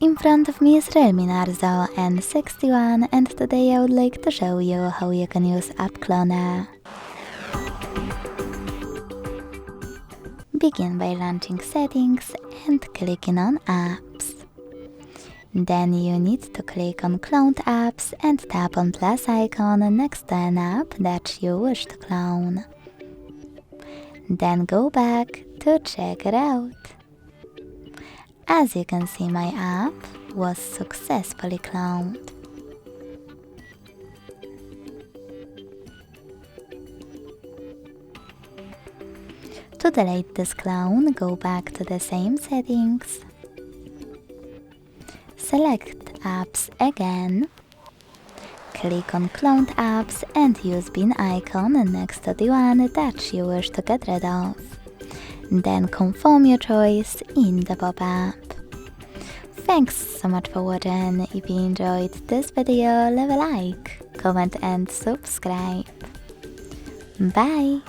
In front of me is Realme Narzo N61 and today I would like to show you how you can use App Cloner. Begin by launching Settings and clicking on Apps. Then you need to click on Cloned Apps and tap on plus icon next to an app that you wish to clone. Then go back to check it out. As you can see, my app was successfully cloned. To delete this clone, go back to the same settings. Select Apps again. Click on Cloned Apps and use bin icon next to the one that you wish to get rid of. Then confirm your choice in the pop-up. Thanks so much for watching. If you enjoyed this video, leave a like, comment and subscribe. Bye!